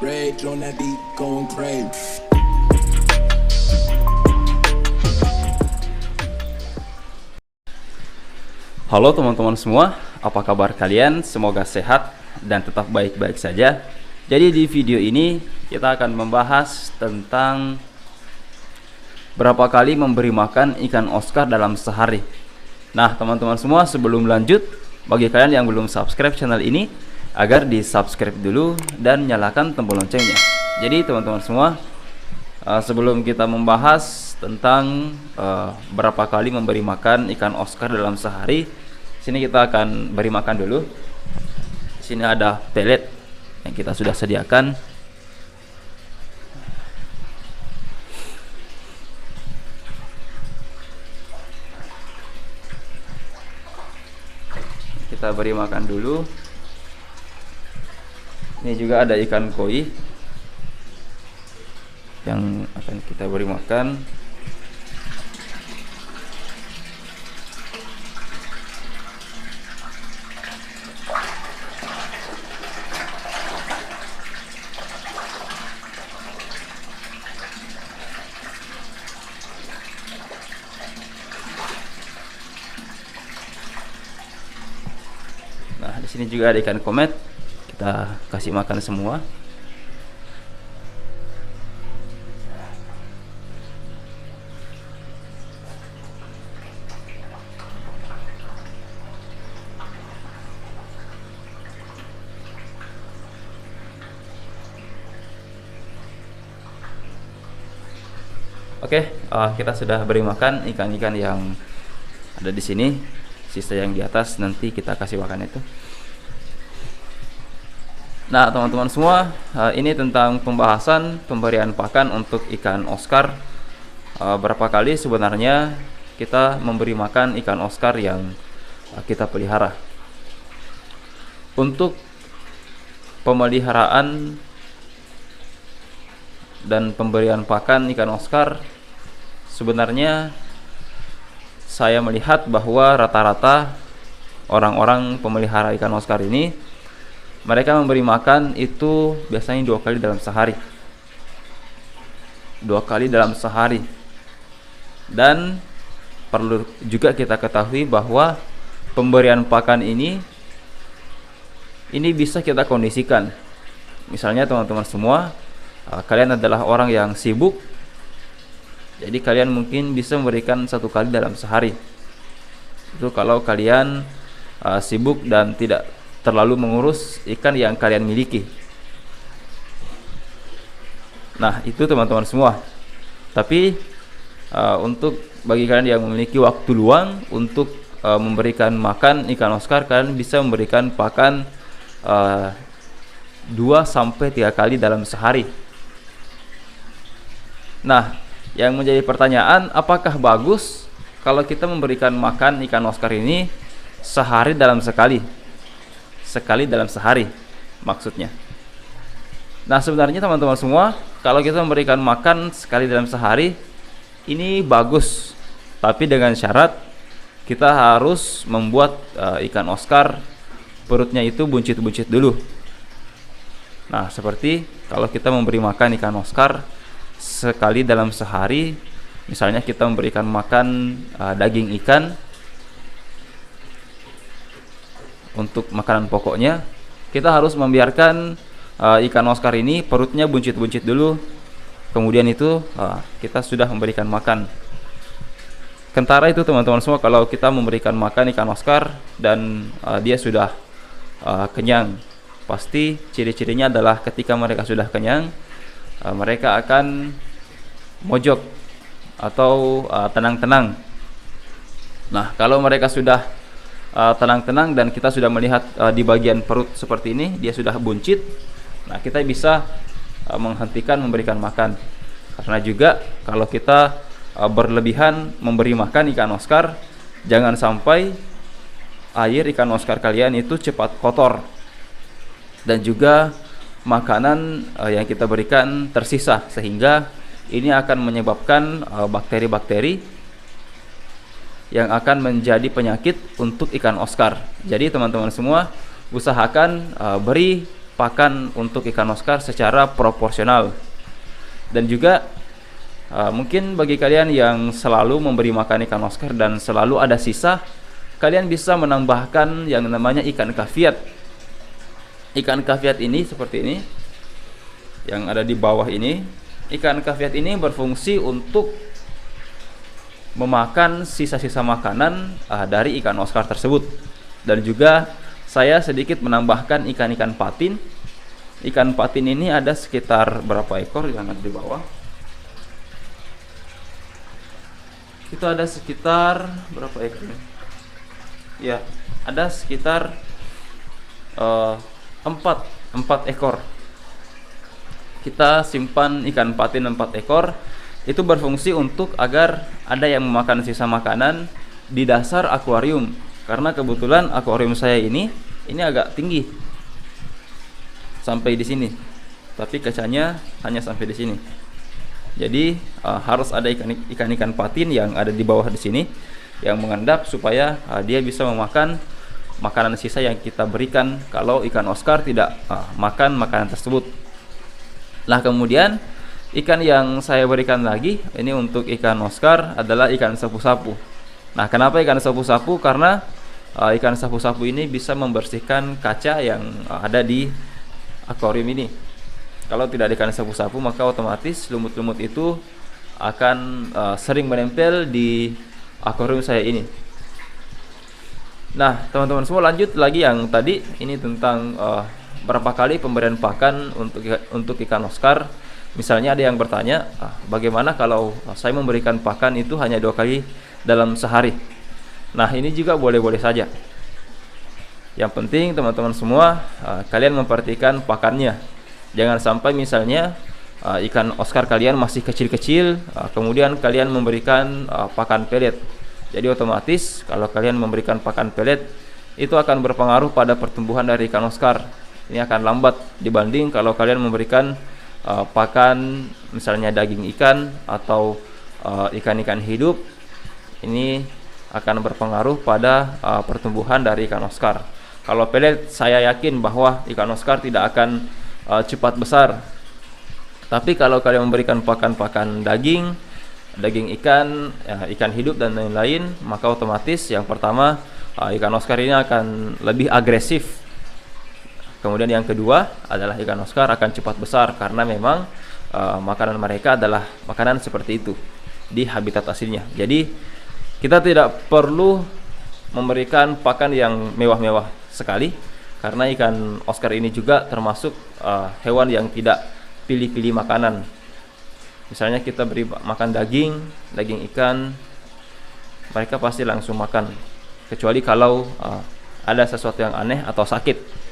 Rage on that beat, going crazy. Halo teman-teman semua, apa kabar kalian? Semoga sehat dan tetap baik-baik saja. Jadi di video ini kita akan membahas tentang berapa kali memberi makan ikan Oscar dalam sehari. Nah teman-teman semua, sebelum lanjut, bagi kalian yang belum subscribe channel ini, agar di subscribe dulu dan nyalakan tombol loncengnya. Jadi teman-teman semua, sebelum kita membahas tentang berapa kali memberi makan ikan Oscar dalam sehari, sini kita akan beri makan dulu. Sini ada pelet yang kita sudah sediakan. Kita beri makan dulu. Ini juga ada ikan koi yang akan kita beri makan. Nah, di sini juga ada ikan komet. Kita kasih makan semua. Oke, kita sudah beri makan ikan-ikan yang ada di sini. Sisa yang di atas nanti kita kasih makan itu. Nah teman-teman semua, ini tentang pembahasan pemberian pakan untuk ikan Oscar. Berapa kali sebenarnya kita memberi makan ikan Oscar yang kita pelihara. Untuk pemeliharaan dan pemberian pakan ikan Oscar, sebenarnya saya melihat bahwa rata-rata orang-orang pemelihara ikan Oscar ini, mereka memberi makan itu biasanya 2 kali dalam sehari. 2 kali dalam sehari. Dan perlu juga kita ketahui bahwa pemberian pakan ini bisa kita kondisikan. Misalnya teman-teman semua, kalian adalah orang yang sibuk, jadi kalian mungkin bisa memberikan 1 kali dalam sehari. Itu kalau kalian sibuk dan tidak terlalu mengurus ikan yang kalian miliki. Nah itu teman-teman semua. Tapi untuk bagi kalian yang memiliki waktu luang untuk memberikan makan ikan Oscar, kalian bisa memberikan pakan 2-3 kali dalam sehari. Nah yang menjadi pertanyaan, apakah bagus kalau kita memberikan makan ikan Oscar ini sehari dalam sekali dalam sehari maksudnya. Nah sebenarnya teman-teman semua, kalau kita memberikan makan sekali dalam sehari ini bagus, tapi dengan syarat kita harus membuat ikan Oscar perutnya itu buncit-buncit dulu. Nah seperti kalau kita memberi makan ikan Oscar sekali dalam sehari, misalnya kita memberikan makan daging ikan untuk makanan pokoknya, kita harus membiarkan ikan Oscar ini perutnya buncit-buncit dulu. Kemudian itu kita sudah memberikan makan. Kentara itu teman-teman semua, kalau kita memberikan makan ikan Oscar dan dia sudah kenyang, pasti ciri-cirinya adalah ketika mereka sudah kenyang, mereka akan mojok atau tenang-tenang. Nah kalau mereka sudah tenang-tenang dan kita sudah melihat di bagian perut seperti ini dia sudah buncit, nah kita bisa menghentikan memberikan makan. Karena juga kalau kita berlebihan memberi makan ikan Oscar, jangan sampai air ikan Oscar kalian itu cepat kotor dan juga makanan yang kita berikan tersisa, sehingga ini akan menyebabkan bakteri-bakteri yang akan menjadi penyakit untuk ikan Oscar. Jadi teman-teman semua, usahakan beri pakan untuk ikan Oscar secara proporsional. Dan juga mungkin bagi kalian yang selalu memberi makan ikan Oscar dan selalu ada sisa, kalian bisa menambahkan yang namanya ikan kaviat. Ikan kaviat ini seperti ini, yang ada di bawah ini. Ikan kaviat ini berfungsi untuk memakan sisa-sisa makanan dari ikan Oscar tersebut. Dan juga saya sedikit menambahkan ikan-ikan patin. Ikan patin ini ada sekitar berapa ekor yang ada di bawah? Itu ada sekitar berapa ekor? Ya, ada sekitar 4 ekor. Kita simpan ikan patin 4 ekor. Itu berfungsi untuk agar ada yang memakan sisa makanan di dasar akuarium. Karena kebetulan akuarium saya ini agak tinggi, sampai di sini. Tapi kacanya hanya sampai di sini. Jadi harus ada ikan-ikan patin yang ada di bawah di sini yang mengendap supaya dia bisa memakan makanan sisa yang kita berikan kalau ikan Oscar tidak makan makanan tersebut. Nah, kemudian ikan yang saya berikan lagi ini untuk ikan Oscar adalah ikan sapu-sapu. Nah, kenapa ikan sapu-sapu? Karena ikan sapu-sapu ini bisa membersihkan kaca yang ada di akuarium ini. Kalau tidak ada ikan sapu-sapu, maka otomatis lumut-lumut itu akan sering menempel di akuarium saya ini. Nah, teman-teman semua, lanjut lagi yang tadi ini tentang berapa kali pemberian pakan untuk ikan Oscar. Misalnya ada yang bertanya, bagaimana kalau saya memberikan pakan itu hanya 2 kali dalam sehari? Nah, ini juga boleh-boleh saja. Yang penting teman-teman semua kalian memperhatikan pakannya. Jangan sampai misalnya ikan Oscar kalian masih kecil-kecil, kemudian kalian memberikan pakan pelet. Jadi otomatis kalau kalian memberikan pakan pelet, itu akan berpengaruh pada pertumbuhan dari ikan Oscar. Ini akan lambat dibanding kalau kalian memberikan pakan misalnya daging ikan atau ikan-ikan hidup. Ini akan berpengaruh pada pertumbuhan dari ikan Oscar. Kalau pelet, saya yakin bahwa ikan Oscar tidak akan cepat besar. Tapi kalau kalian memberikan pakan-pakan daging ikan, ikan hidup dan lain-lain, maka otomatis yang pertama ikan Oscar ini akan lebih agresif. Kemudian yang kedua adalah ikan Oscar akan cepat besar karena memang makanan mereka adalah makanan seperti itu di habitat aslinya. Jadi kita tidak perlu memberikan pakan yang mewah-mewah sekali, karena ikan Oscar ini juga termasuk hewan yang tidak pilih-pilih makanan. Misalnya kita beri makan daging ikan, mereka pasti langsung makan, kecuali kalau ada sesuatu yang aneh atau sakit.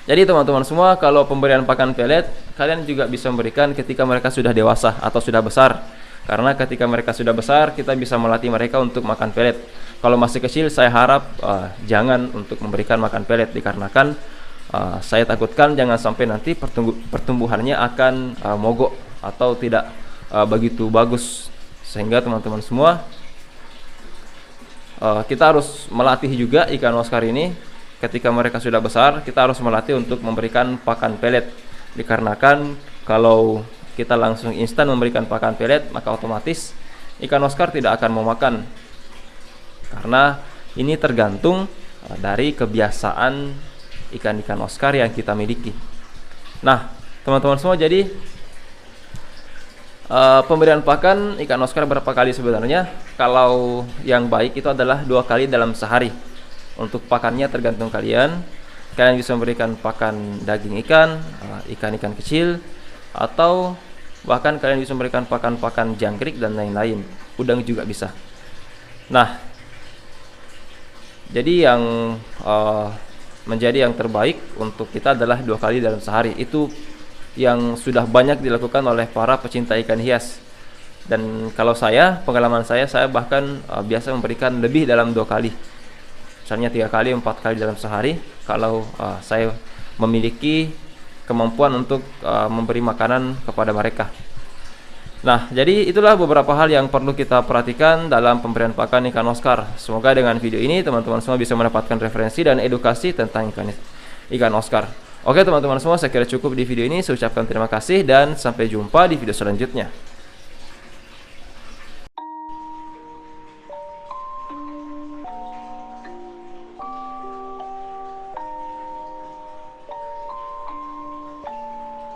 Jadi teman-teman semua, kalau pemberian pakan pelet, kalian juga bisa memberikan ketika mereka sudah dewasa atau sudah besar. Karena ketika mereka sudah besar, kita bisa melatih mereka untuk makan pelet. Kalau masih kecil, saya harap jangan untuk memberikan makan pelet, dikarenakan saya takutkan jangan sampai nanti pertumbuhannya akan mogok atau tidak begitu bagus. Sehingga teman-teman semua, kita harus melatih juga ikan Oscar ini. Ketika mereka sudah besar, kita harus melatih untuk memberikan pakan pelet. Dikarenakan kalau kita langsung instan memberikan pakan pelet, maka otomatis ikan Oscar tidak akan mau makan. Karena ini tergantung dari kebiasaan ikan-ikan Oscar yang kita miliki. Nah, teman-teman semua, jadi pemberian pakan ikan Oscar berapa kali sebenarnya? Kalau yang baik itu adalah 2 kali dalam sehari. Untuk pakannya tergantung kalian. Kalian bisa memberikan pakan daging ikan, ikan-ikan kecil, atau bahkan kalian bisa memberikan pakan-pakan jangkrik dan lain-lain. Udang juga bisa. Nah, jadi yang menjadi yang terbaik untuk kita adalah 2 kali dalam sehari. Itu yang sudah banyak dilakukan oleh para pecinta ikan hias. Dan kalau pengalaman saya bahkan biasa memberikan lebih dalam 2 kali. Misalnya 3 kali, 4 kali dalam sehari. Kalau saya memiliki kemampuan untuk memberi makanan kepada mereka. Nah, jadi itulah beberapa hal yang perlu kita perhatikan dalam pemberian pakan ikan Oscar. Semoga dengan video ini teman-teman semua bisa mendapatkan referensi dan edukasi tentang ikan Oscar. Oke teman-teman semua, saya kira cukup di video ini. Saya ucapkan terima kasih dan sampai jumpa di video selanjutnya.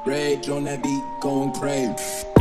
Rage on that beat, going crazy.